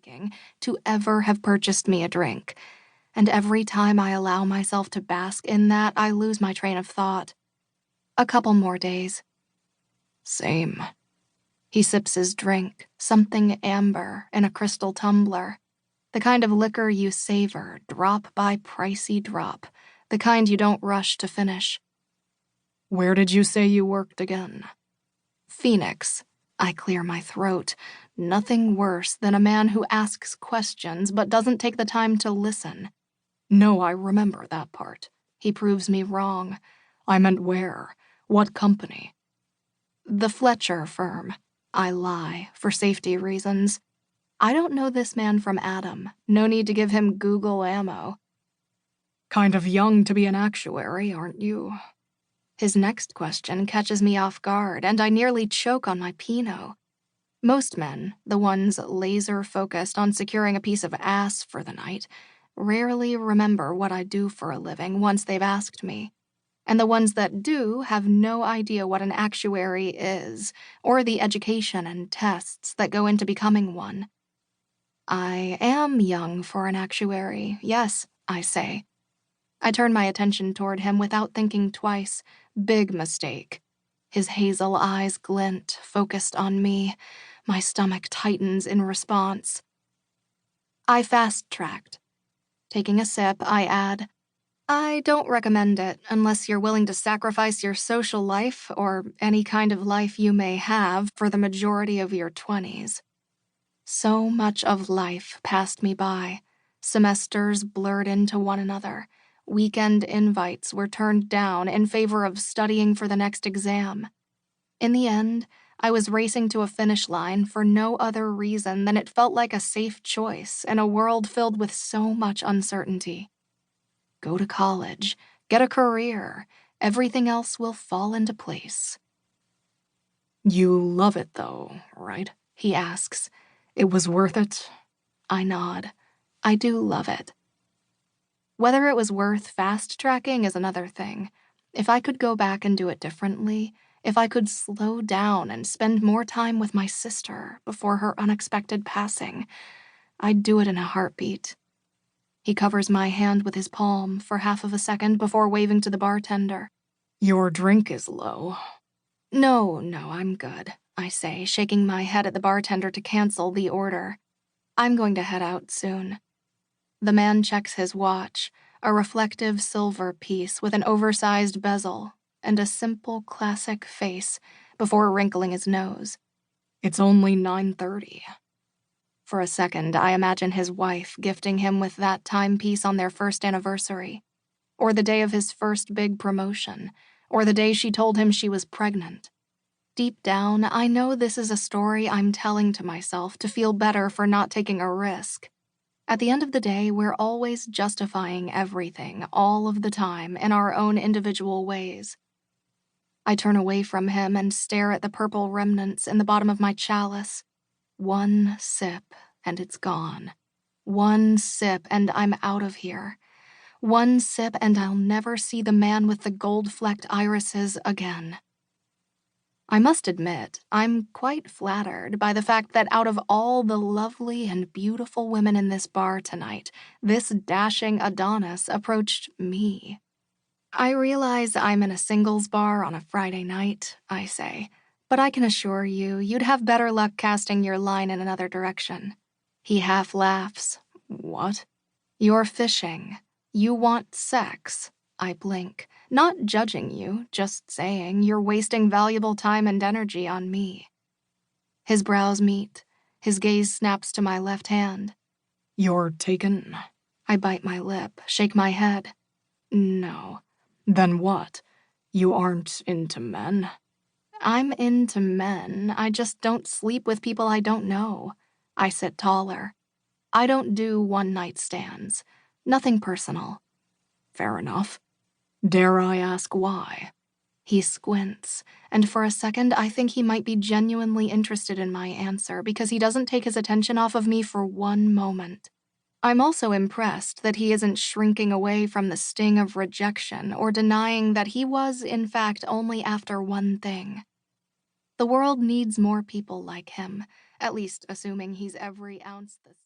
breathtaking to ever have purchased me a drink, and every time I allow myself to bask in that, I lose my train of thought. A couple more days. Same. He sips his drink, something amber in a crystal tumbler. The kind of liquor you savor, drop by pricey drop. The kind you don't rush to finish. Where did you say you worked again? Phoenix. I clear my throat. Nothing worse than a man who asks questions but doesn't take the time to listen. No, I remember that part. He proves me wrong. I meant where? What company? The Fletcher firm. I lie, for safety reasons. I don't know this man from Adam. No need to give him Google ammo. Kind of young to be an actuary, aren't you? His next question catches me off guard, and I nearly choke on my Pinot. Most men, the ones laser-focused on securing a piece of ass for the night, rarely remember what I do for a living once they've asked me. And the ones that do have no idea what an actuary is, or the education and tests that go into becoming one. I am young for an actuary, yes, I say. I turn my attention toward him without thinking twice. Big mistake. His hazel eyes glint, focused on me. My stomach tightens in response. I fast-tracked. Taking a sip, I add, I don't recommend it unless you're willing to sacrifice your social life or any kind of life you may have for the majority of your 20s. So much of life passed me by. Semesters blurred into one another. Weekend invites were turned down in favor of studying for the next exam. In the end, I was racing to a finish line for no other reason than it felt like a safe choice in a world filled with so much uncertainty. Go to college, get a career, everything else will fall into place. You love it, though, right? He asks. It was worth it? I nod. I do love it. Whether it was worth fast-tracking is another thing. If I could go back and do it differently, if I could slow down and spend more time with my sister before her unexpected passing, I'd do it in a heartbeat. He covers my hand with his palm for half of a second before waving to the bartender. Your drink is low. No, I'm good, I say, shaking my head at the bartender to cancel the order. I'm going to head out soon. The man checks his watch, a reflective silver piece with an oversized bezel and a simple classic face, before wrinkling his nose. It's only 9:30. For a second, I imagine his wife gifting him with that timepiece on their first anniversary, or the day of his first big promotion, or the day she told him she was pregnant. Deep down, I know this is a story I'm telling to myself to feel better for not taking a risk. At the end of the day, we're always justifying everything, all of the time, in our own individual ways. I turn away from him and stare at the purple remnants in the bottom of my chalice. One sip, and it's gone. One sip, and I'm out of here. One sip, and I'll never see the man with the gold-flecked irises again. I must admit, I'm quite flattered by the fact that out of all the lovely and beautiful women in this bar tonight, this dashing Adonis approached me. I realize I'm in a singles bar on a Friday night, I say, but I can assure you, you'd have better luck casting your line in another direction. He half laughs. What? You're fishing. You want sex. I blink, not judging you, just saying you're wasting valuable time and energy on me. His brows meet. His gaze snaps to my left hand. You're taken? I bite my lip, shake my head. No. Then what? You aren't into men? I'm into men. I just don't sleep with people I don't know. I sit taller. I don't do one-night stands. Nothing personal. Fair enough. Dare I ask why? He squints, and for a second I think he might be genuinely interested in my answer because he doesn't take his attention off of me for one moment. I'm also impressed that he isn't shrinking away from the sting of rejection or denying that he was, in fact, only after one thing. The world needs more people like him, at least assuming he's every ounce the